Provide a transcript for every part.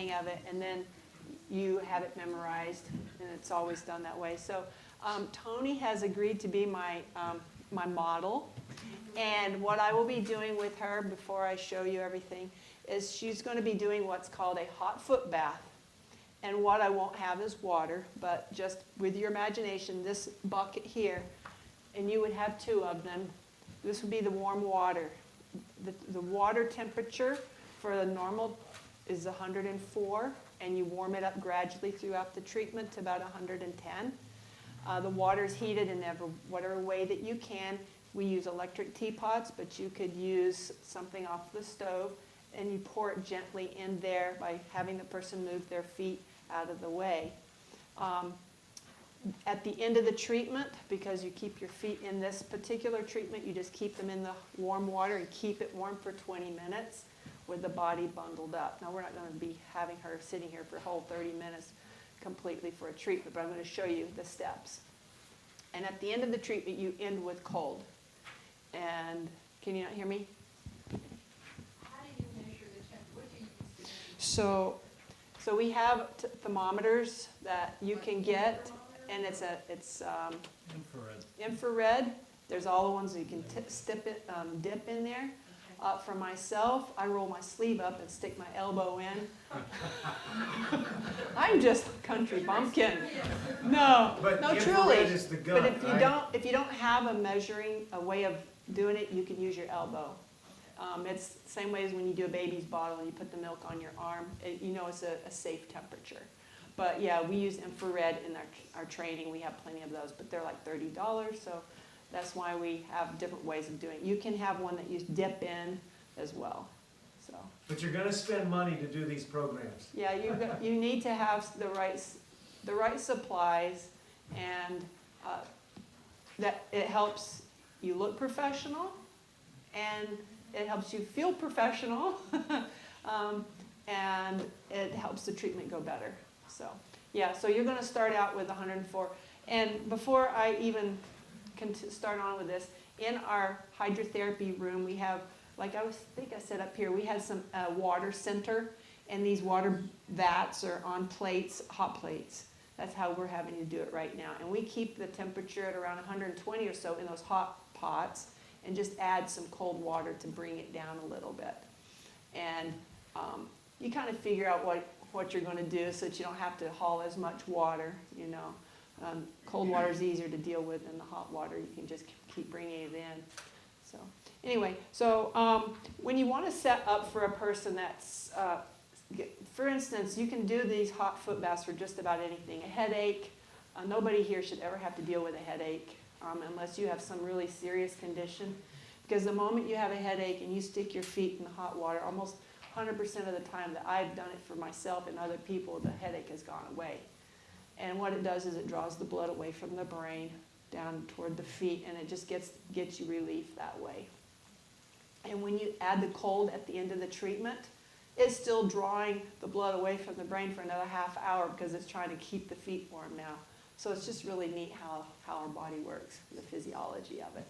hang of it, and then you have it memorized, and it's always done that way. So Tony has agreed to be my model, and what I will be doing with her before I show you everything is she's going to be doing what's called a hot foot bath. And what I won't have is water, but just with your imagination, this bucket here, and you would have 2 of them. This would be the warm water. The water temperature for the normal is 104, and you warm it up gradually throughout the treatment to about 110. The water is heated in whatever way that you can. We use electric teapots, but you could use something off the stove, and you pour it gently in there by having the person move their feet out of the way. At the end of the treatment, because you keep your feet in this particular treatment, you just keep them in the warm water and keep it warm for 20 minutes with the body bundled up. Now, we're not going to be having her sitting here for a whole 30 minutes completely for a treatment, but I'm going to show you the steps. And at the end of the treatment, you end with cold. And can you not hear me? How do you measure the temperature? What do you use? So we have thermometers that you can get, and it's infrared. There's all the ones that you can dip in there. For myself, I roll my sleeve up and stick my elbow in. I'm just a country bumpkin. No, truly. Is the gun, but if you don't have a way of doing it, you can use your elbow. It's the same way as when you do a baby's bottle and you put the milk on your arm. You know it's a safe temperature. But yeah, we use infrared in our training. We have plenty of those, but they're like $30, so that's why we have different ways of doing it. You can have one that you dip in as well. So. But you're going to spend money to do these programs. Yeah, you need to have the right supplies, and that it helps you look professional, and it helps you feel professional, and it helps the treatment go better. So yeah, so you're going to start out with 104. And before I even can start on with this, in our hydrotherapy room, we have, like I think I said up here, we had some water center, and these water vats are on plates, hot plates. That's how we're having to do it right now. And we keep the temperature at around 120 or so in those hot pots, and just add some cold water to bring it down a little bit. And you kind of figure out what you're going to do so that you don't have to haul as much water, you know. Cold water is easier to deal with than the hot water. You can just keep bringing it in. So anyway, when you want to set up for a person that's, for instance, you can do these hot foot baths for just about anything. A headache, nobody here should ever have to deal with a headache unless you have some really serious condition. Because the moment you have a headache and you stick your feet in the hot water, almost 100% of the time that I've done it for myself and other people, the headache has gone away. And what it does is it draws the blood away from the brain down toward the feet, and it just gets you relief that way. And when you add the cold at the end of the treatment, it's still drawing the blood away from the brain for another half hour because it's trying to keep the feet warm now. So it's just really neat how our body works, the physiology of it.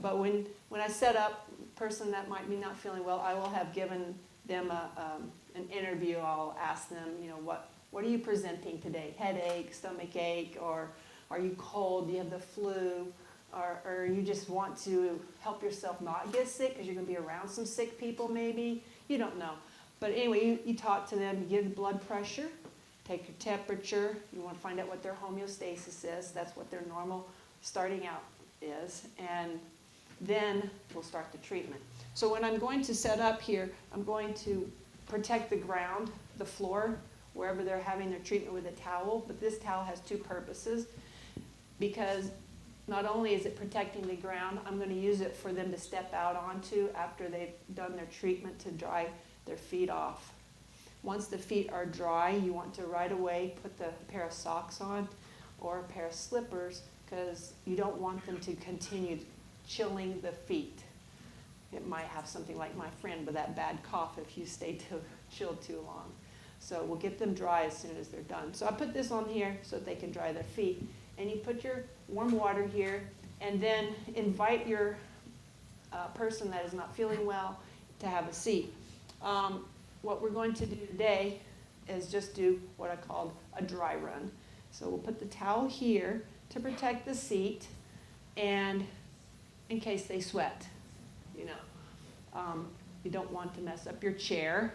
But when I set up a person that might be not feeling well, I will have given them an interview. I'll ask them, you know, what are you presenting today? Headache, stomach ache, or are you cold? Do you have the flu? Or you just want to help yourself not get sick because you're going to be around some sick people maybe? You don't know. But anyway, you talk to them, you give blood pressure, take your temperature. You want to find out what their homeostasis is. That's what their normal starting out is. And then we'll start the treatment. So when I'm going to set up here, I'm going to protect the ground, the floor, wherever they're having their treatment with a towel. But this towel has two purposes, because not only is it protecting the ground, I'm going to use it for them to step out onto after they've done their treatment to dry their feet off. Once the feet are dry, you want to right away put the pair of socks on or a pair of slippers, because you don't want them to continue chilling the feet. It might have something like my friend with that bad cough if you stay chilled too long. So we'll get them dry as soon as they're done. So I put this on here so that they can dry their feet. And you put your warm water here, and then invite your person that is not feeling well to have a seat. What we're going to do today is just do what I called a dry run. So we'll put the towel here to protect the seat and in case they sweat, you know. You don't want to mess up your chair.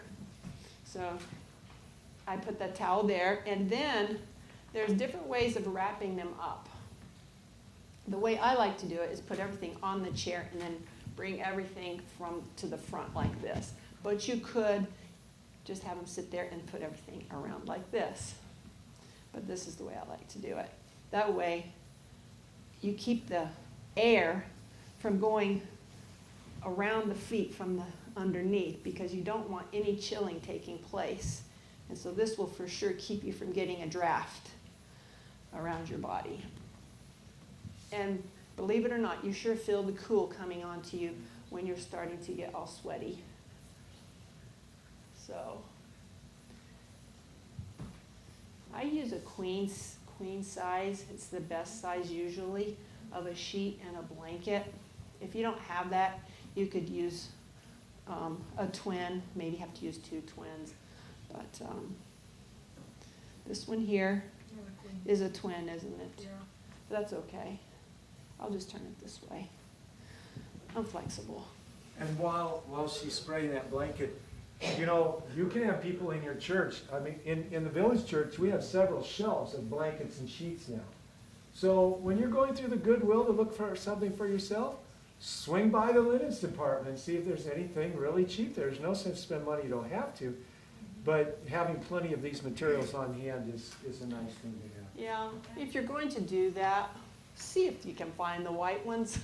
So I put that towel there, and then there's different ways of wrapping them up. The way I like to do it is put everything on the chair and then bring everything from to the front like this. But you could just have them sit there and put everything around like this. But this is the way I like to do it. That way, you keep the air from going around the feet from the underneath because you don't want any chilling taking place. And so this will for sure keep you from getting a draft around your body. And believe it or not, you sure feel the cool coming onto you when you're starting to get all sweaty. So I use a queen size. It's the best size usually of a sheet and a blanket. If you don't have that, you could use a twin. Maybe have to use 2 twins. But this one here is a twin, isn't it? Yeah. But that's okay. I'll just turn it this way. I'm flexible. And while she's spraying that blanket, you know, you can have people in your church. I mean, in the village church, we have several shelves of blankets and sheets now. So when you're going through the Goodwill to look for something for yourself, swing by the linens department and see if there's anything really cheap. There's no sense to spend money you don't have to. But having plenty of these materials on hand is a nice thing to have. Yeah, if you're going to do that, see if you can find the white ones.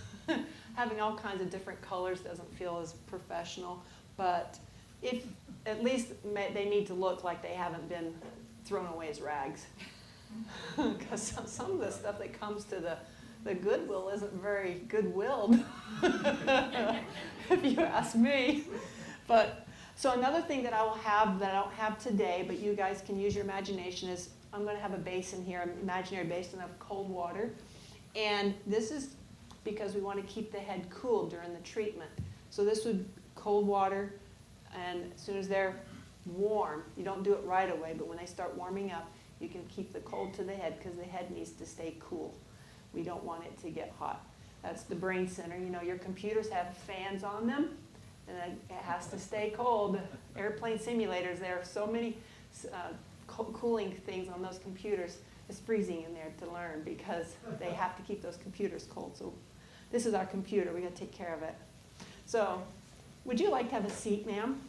Having all kinds of different colors doesn't feel as professional, but if at least they need to look like they haven't been thrown away as rags. Because some of the stuff that comes to the Goodwill isn't very good-willed, if you ask me. But so another thing that I will have that I don't have today, but you guys can use your imagination, is I'm going to have a basin here, an imaginary basin of cold water. And this is because we want to keep the head cool during the treatment. So this would cold water, and as soon as they're warm, you don't do it right away, but when they start warming up, you can keep the cold to the head because the head needs to stay cool. We don't want it to get hot. That's the brain center. You know, your computers have fans on them, and it has to stay cold. Airplane simulators, there are so many cooling things on those computers. It's freezing in there to learn because they have to keep those computers cold. So this is our computer. We got to take care of it. So would you like to have a seat, ma'am?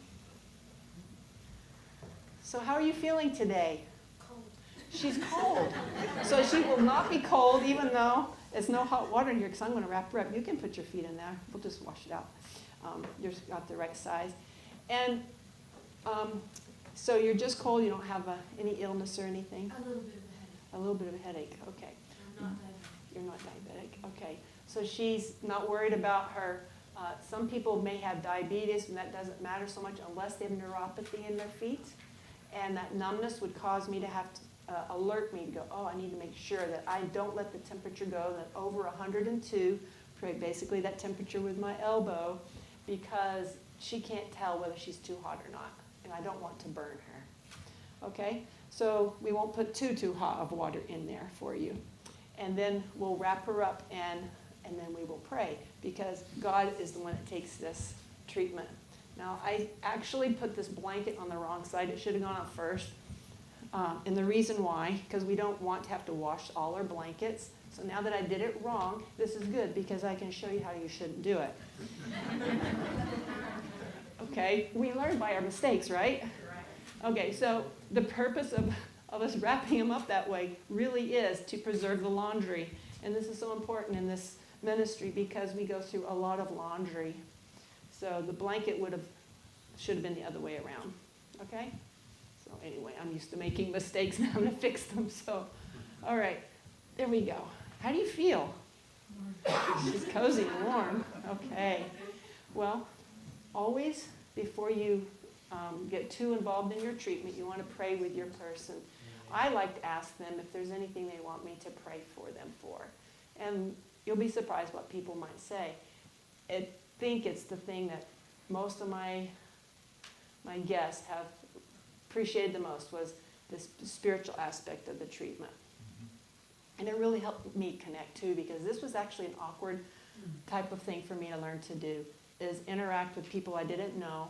So how are you feeling today? Cold. She's cold. So she will not be cold even though there's no hot water in here because I'm going to wrap her up. You can put your feet in there. We'll just wash it out. You've got the right size. And so you're just cold. You don't have any illness or anything? A little bit of a headache. A little bit of a headache. Okay. I'm not diabetic. You're not diabetic. Okay. So she's not worried about her. Some people may have diabetes, and that doesn't matter so much unless they have neuropathy in their feet. And that numbness would cause me to have to alert me to go, oh, I need to make sure that I don't let the temperature go that over 102, basically that temperature with my elbow, because she can't tell whether she's too hot or not, and I don't want to burn her. Okay? So we won't put too hot of water in there for you. And then we'll wrap her up and then we will pray, because God is the one that takes this treatment. Now, I actually put this blanket on the wrong side. It should have gone on first. And the reason why, because we don't want to have to wash all our blankets. So now that I did it wrong, this is good because I can show you how you shouldn't do it. Okay, we learn by our mistakes, right? Okay, so the purpose of us wrapping them up that way really is to preserve the laundry. And this is so important in this ministry because we go through a lot of laundry. So the blanket should have been the other way around. Okay? So anyway, I'm used to making mistakes now. I'm going to fix them. So, all right, there we go. How do you feel? She's cozy and warm. Okay. Well, always before you get too involved in your treatment, you want to pray with your person. I like to ask them if there's anything they want me to pray for them for. And you'll be surprised what people might say. I think it's the thing that most of my guests have appreciated the most was the spiritual aspect of the treatment. And it really helped me connect too, because this was actually an awkward type of thing for me to learn to do, is interact with people I didn't know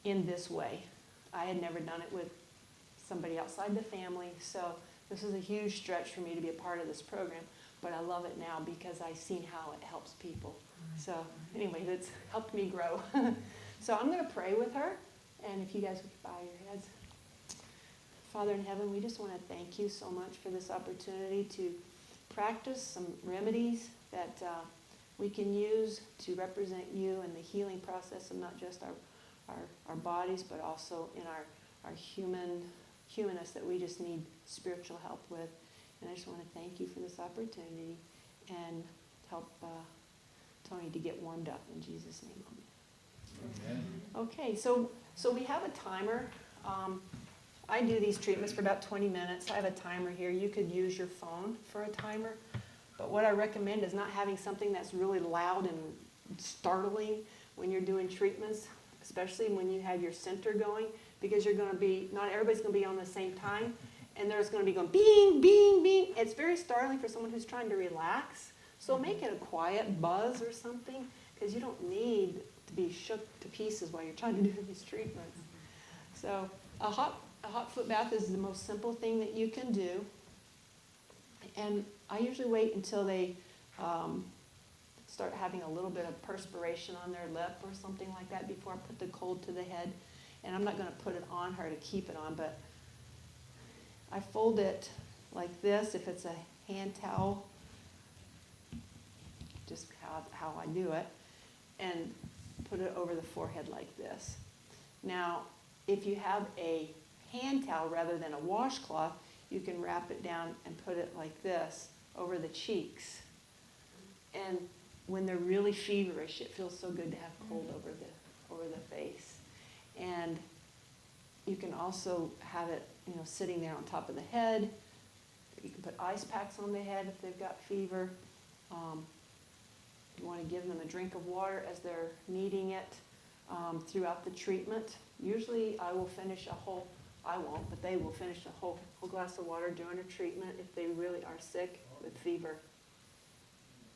in this way. I had never done it with somebody outside the family, so this is a huge stretch for me to be a part of this program, but I love it now because I've seen how it helps people. So anyway, that's helped me grow. So I'm going to pray with her, and if you guys would bow your heads. Father in heaven, we just want to thank you so much for this opportunity to practice some remedies that we can use to represent you in the healing process of not just our bodies, but also in our humanness that we just need spiritual help with. And I just want to thank you for this opportunity and help Tony to get warmed up. In Jesus' name, amen. Okay, so we have a timer. I do these treatments for about 20 minutes. I have a timer here. You could use your phone for a timer. But what I recommend is not having something that's really loud and startling when you're doing treatments, especially when you have your center going, because you're going to be, not everybody's going to be on the same time, and there's going to be going bing, bing, bing. It's very startling for someone who's trying to relax. So make it a quiet buzz or something, because you don't need to be shook to pieces while you're trying to do these treatments. So a hot foot bath is the most simple thing that you can do. And I usually wait until they start having a little bit of perspiration on their lip or something like that before I put the cold to the head. And I'm not going to put it on her to keep it on, but I fold it like this if it's a hand towel, just how I do it, and put it over the forehead like this. Now, if you have a hand towel rather than a washcloth, you can wrap it down and put it like this over the cheeks. And when they're really feverish, it feels so good to have cold over the face. And you can also have it, sitting there on top of the head. You can put ice packs on the head if they've got fever. You want to give them a drink of water as they're needing it throughout the treatment. Usually I will finish I won't, but they will finish a whole glass of water during a treatment if they really are sick with fever.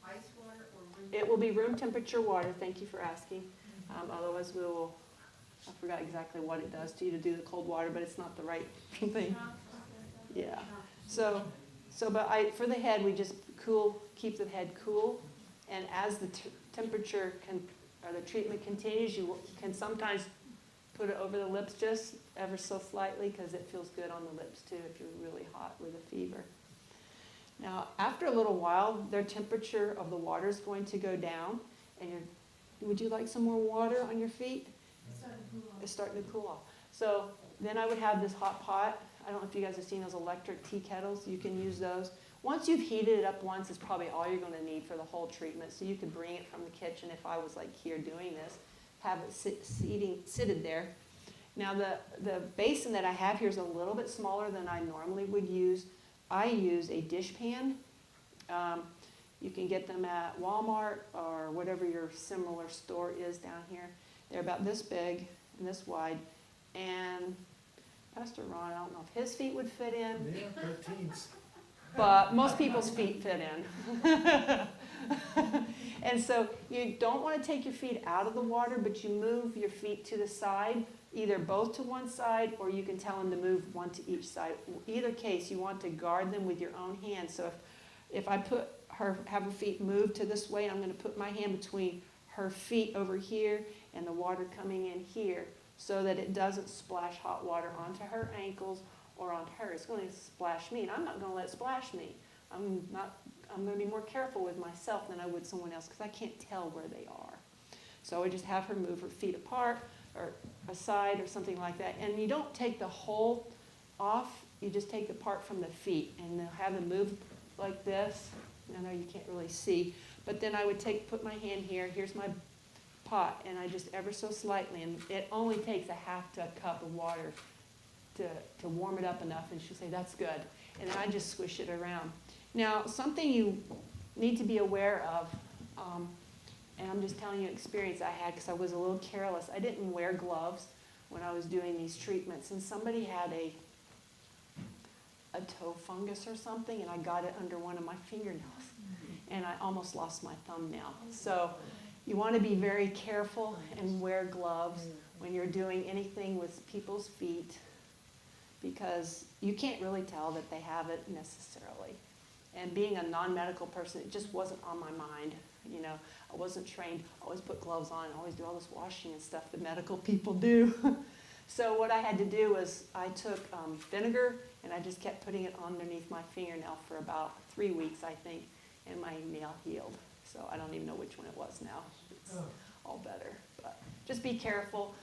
Ice water or room? It will be room temperature water, thank you for asking. Otherwise I forgot exactly what it does to you to do the cold water, but it's not the right thing. Yeah. So but for the head, we just keep the head cool. And as the temperature or the treatment continues, you can sometimes put it over the lips just ever so slightly, because it feels good on the lips too if you're really hot with a fever. Now, after a little while, their temperature of the water is going to go down. And would you like some more water on your feet? It's starting to cool off. So then I would have this hot pot. I don't know if you guys have seen those electric tea kettles. You can use those. Once you've heated it up once, it's probably all you're going to need for the whole treatment. So you could bring it from the kitchen if I was like here doing this, have it seated there. Now the basin that I have here is a little bit smaller than I normally would use. I use a dish pan. You can get them at Walmart or whatever your similar store is down here. They're about this big and this wide. And Pastor Ron, I don't know if his feet would fit in. Yeah, 13s. But most people's feet fit in. And so you don't want to take your feet out of the water, but you move your feet to the side, either both to one side, or you can tell them to move one to each side. Either case, you want to guard them with your own hand. So if I have her feet move to this way, I'm going to put my hand between her feet over here and the water coming in here, so that it doesn't splash hot water onto her ankles or on her. It's going to splash me, and I'm not going to let it splash me. I'm going to be more careful with myself than I would someone else, because I can't tell where they are. So I just have her move her feet apart or aside or something like that. And you don't take the whole off, you just take the part from the feet, and then have them move like this. I know you can't really see, but then I would put my hand here, here's my pot, and I just ever so slightly, and it only takes a half a cup of water to warm it up enough, and she'll say, that's good. And then I just squish it around. Now, something you need to be aware of, and I'm just telling you experience I had because I was a little careless. I didn't wear gloves when I was doing these treatments, and somebody had a toe fungus or something, and I got it under one of my fingernails, and I almost lost my thumbnail. So you want to be very careful and wear gloves when you're doing anything with people's feet, because you can't really tell that they have it necessarily. And being a non-medical person, it just wasn't on my mind. You know, I wasn't trained. I always put gloves on, always do all this washing and stuff that medical people do. So what I had to do was I took vinegar and I just kept putting it underneath my fingernail for about 3 weeks, I think, and my nail healed. So I don't even know which one it was now. It's all better. But just be careful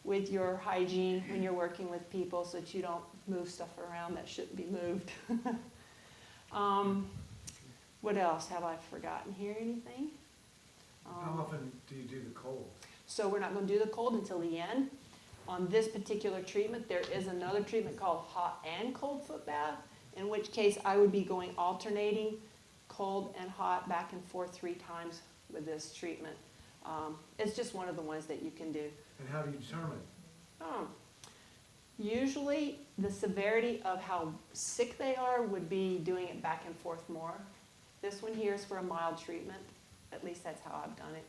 with your hygiene when you're working with people so that you don't move stuff around that shouldn't be moved. What else? Have I forgotten here anything? How often do you do the cold? So we're not going to do the cold until the end. On this particular treatment, there is another treatment called hot and cold foot bath, in which case I would be going alternating cold and hot back and forth 3 times with this treatment. It's just one of the ones that you can do. And how do you determine? Usually the severity of how sick they are would be doing it back and forth more. This one here is for a mild treatment. At least that's how I've done it.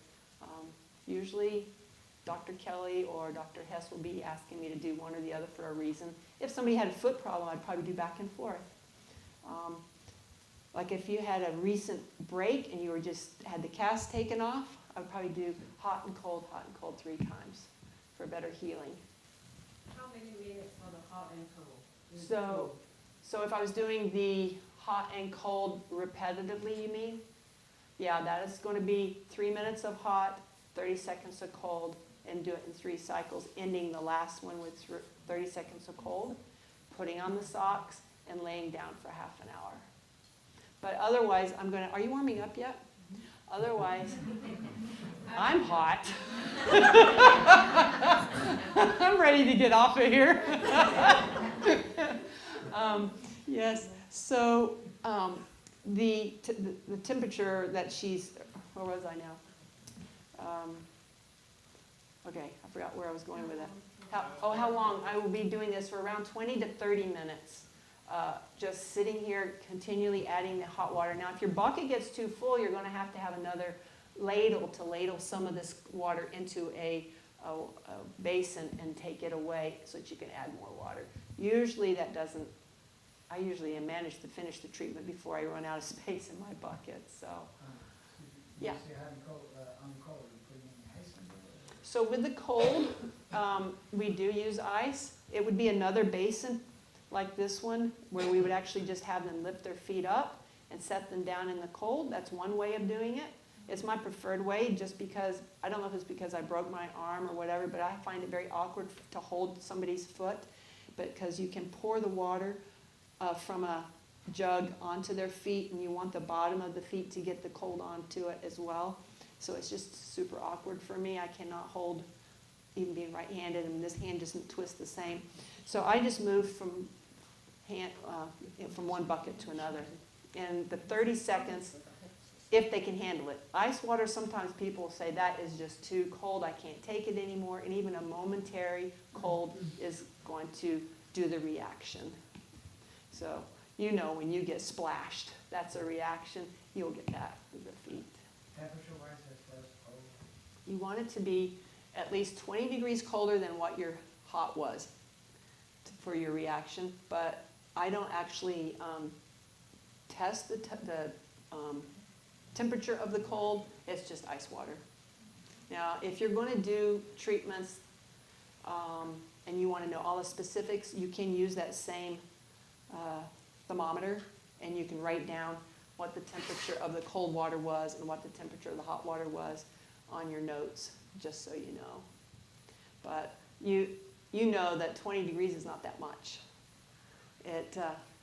Usually Dr. Kelly or Dr. Hess will be asking me to do one or the other for a reason. If somebody had a foot problem, I'd probably do back and forth. Like if you had a recent break and you were just had the cast taken off, I would probably do hot and cold 3 times for better healing. How many minutes for the hot and cold? So if I was doing the hot and cold repetitively, you mean? Yeah, that is going to be 3 minutes of hot, 30 seconds of cold, and do it in 3 cycles, ending the last one with 30 seconds of cold, putting on the socks, and laying down for half an hour. But otherwise, are you warming up yet? Otherwise, I'm hot. I'm ready to get off of here. Yes, so the temperature that she's, where was I now? Okay, I forgot where I was going with that. How long? I will be doing this for around 20 to 30 minutes. Just sitting here, continually adding the hot water. Now, if your bucket gets too full, you're going to have another ladle to ladle some of this water into a basin and take it away so that you can add more water. Usually that doesn't, I usually manage to finish the treatment before I run out of space in my bucket. So, yeah. So with the cold, we do use ice. It would be another basin like this one, where we would actually just have them lift their feet up and set them down in the cold. That's one way of doing it. It's my preferred way just because, I don't know if it's because I broke my arm or whatever, but I find it very awkward to hold somebody's foot, because you can pour the water from a jug onto their feet, and you want the bottom of the feet to get the cold onto it as well. So it's just super awkward for me. I cannot hold, even being right-handed, and this hand doesn't twist the same. So I just move from one bucket to another. And the 30 seconds, if they can handle it. Ice water, sometimes people say that is just too cold, I can't take it anymore, and even a momentary cold is going to do the reaction. So you know when you get splashed, that's a reaction. You'll get that with the feet. Temperature-wise, as far as cold? You want it to be at least 20 degrees colder than what your hot was for your reaction, but I don't actually test the temperature of the cold. It's just ice water. Now, if you're going to do treatments and you want to know all the specifics, you can use that same thermometer, and you can write down what the temperature of the cold water was and what the temperature of the hot water was on your notes, just so you know. But you know that 20 degrees is not that much.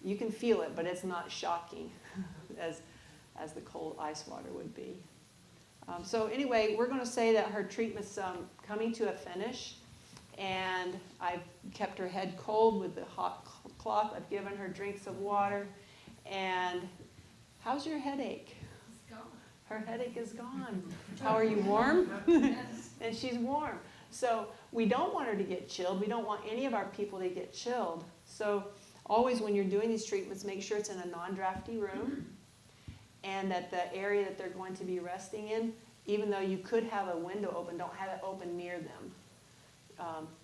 You can feel it, but it's not shocking as the cold ice water would be. So anyway, we're going to say that her treatment's coming to a finish, and I've kept her head cold with the hot cloth. I've given her drinks of water, and how's your headache? It's gone. Her headache is gone. How are you, warm? Yes. And she's warm. So we don't want her to get chilled. We don't want any of our people to get chilled. So always when you're doing these treatments, make sure it's in a non-drafty room and that the area that they're going to be resting in, even though you could have a window open, don't have it open near them.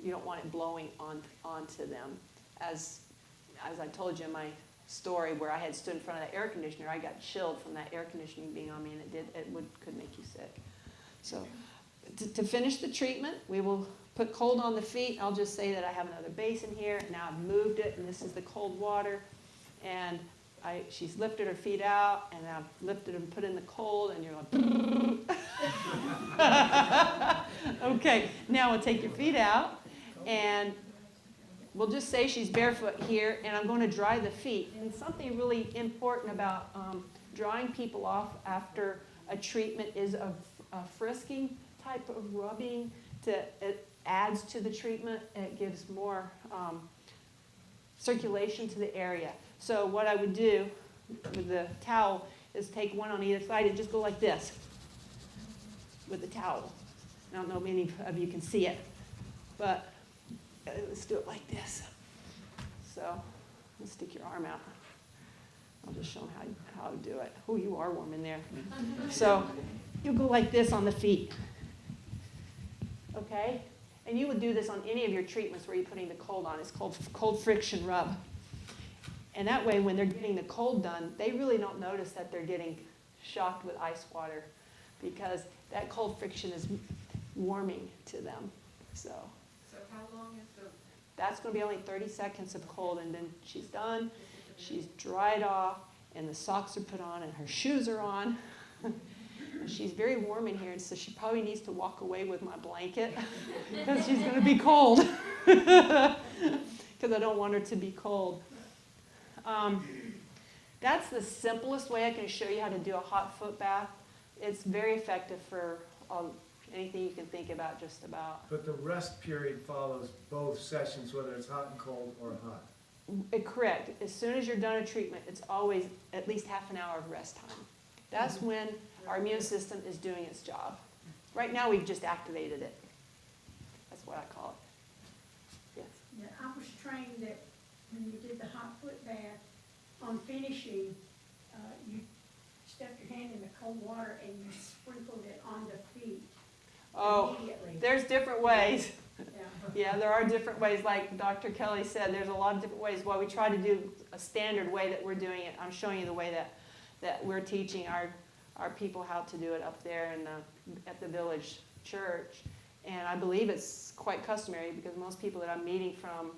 You don't want it blowing onto them. As I told you in my story where I had stood in front of that air conditioner, I got chilled from that air conditioning being on me, and could make you sick. So to finish the treatment, we will put cold on the feet. I'll just say that I have another basin here. Now I've moved it, and this is the cold water. And she's lifted her feet out, and I've lifted and put in the cold, and you're like, okay, now we'll take your feet out, and we'll just say she's barefoot here, and I'm going to dry the feet. And something really important about drying people off after a treatment is a frisking type of rubbing. It adds to the treatment, and it gives more circulation to the area. So what I would do with the towel is take one on either side and just go like this with the towel. I don't know if many of you can see it, but let's do it like this. So let's stick your arm out. I'll just show them how to do it. Oh, you are warm in there. So you go like this on the feet. Okay? And you would do this on any of your treatments where you're putting the cold on. It's called cold friction rub. And that way, when they're getting the cold done, they really don't notice that they're getting shocked with ice water because that cold friction is warming to them. So how long is the... That's going to be only 30 seconds of cold, and then she's done. She's dried off, and the socks are put on, and her shoes are on. And she's very warm in here, and so she probably needs to walk away with my blanket because she's going to be cold. Because I don't want her to be cold. That's the simplest way I can show you how to do a hot foot bath. It's very effective for anything you can think about, just about. But the rest period follows both sessions, whether it's hot and cold or hot. Correct. As soon as you're done a treatment, it's always at least half an hour of rest time. That's when our immune system is doing its job. Right now, we've just activated it. That's what I call it. Yes? Yeah, I was trained that when you did the hot foot bath, on finishing, you stuck your hand in the cold water and you sprinkled it on the feet immediately. There's different ways. Yeah. Yeah, there are different ways. Like Dr. Kelly said, there's a lot of different ways. Well, we try to do a standard way that we're doing it. I'm showing you the way that we're teaching our people how to do it up there at the village church. And I believe it's quite customary because most people that I'm meeting from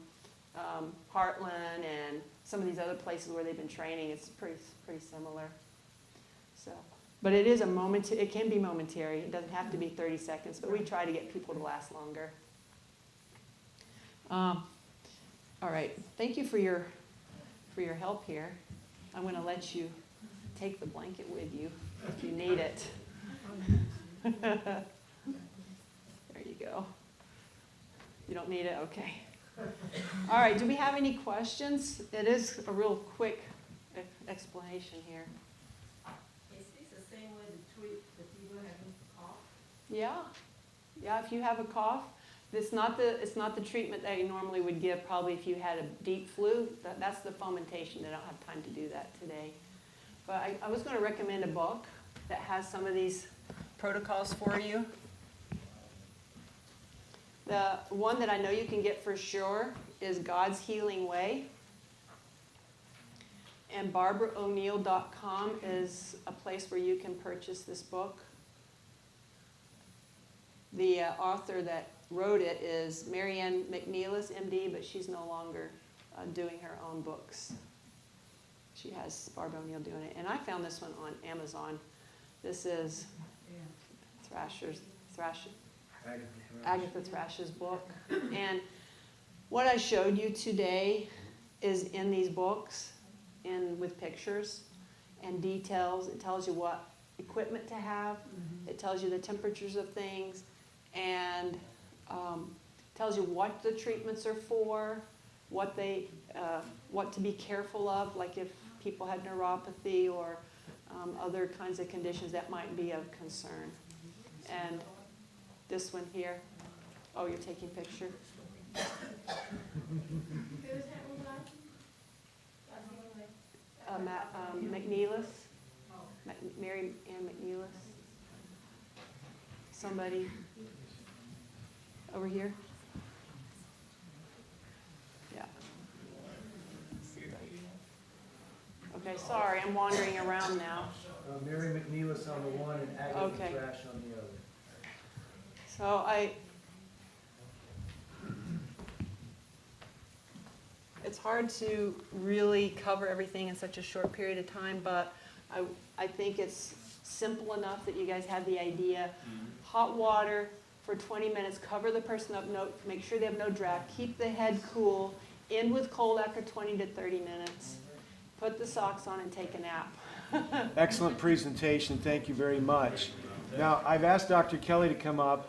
Heartland and some of these other places where they've been training, it's pretty similar. So, but it is it can be momentary. It doesn't have to be 30 seconds, but we try to get people to last longer. All right, thank you for your help here. I'm going to let you take the blanket with you if you need it. There you go. You don't need it? Okay. All right, do we have any questions? It is a real quick explanation here. Is this the same way to treat the people having cough? Yeah, if you have a cough, it's not the treatment that you normally would give probably if you had a deep flu. That's the fomentation. I don't have time to do that today. But I was going to recommend a book that has some of these protocols for you. The one that I know you can get for sure is God's Healing Way. And BarbaraO'Neill.com is a place where you can purchase this book. The author that wrote it is Marianne McNeilis, MD, but she's no longer doing her own books. She has Barbara O'Neill doing it. And I found this one on Amazon. This is Agatha Thrash's book. And what I showed you today is in these books, with pictures and details. It tells you what equipment to have. It tells you the temperatures of things, and tells you what the treatments are for, what to be careful of, like if people had neuropathy or other kinds of conditions that might be of concern. And this one here, Oh, you're taking picture? Who's that one like? McNeilis, Mary Ann McNeilis. Somebody over here? Yeah. Okay, sorry, I'm wandering around now. Mary McNeilis on the one and Agatha Okay. Thrash on the other. So it's hard to really cover everything in such a short period of time, but I think it's simple enough that you guys have the idea. Hot water for 20 minutes, cover the person up, make sure they have no draft, keep the head cool, end with cold after 20 to 30 minutes, put the socks on and take a nap. Excellent presentation. Thank you very much. Now, I've asked Dr. Kelly to come up,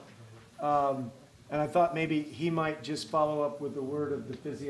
and I thought maybe he might just follow up with the word of the physio.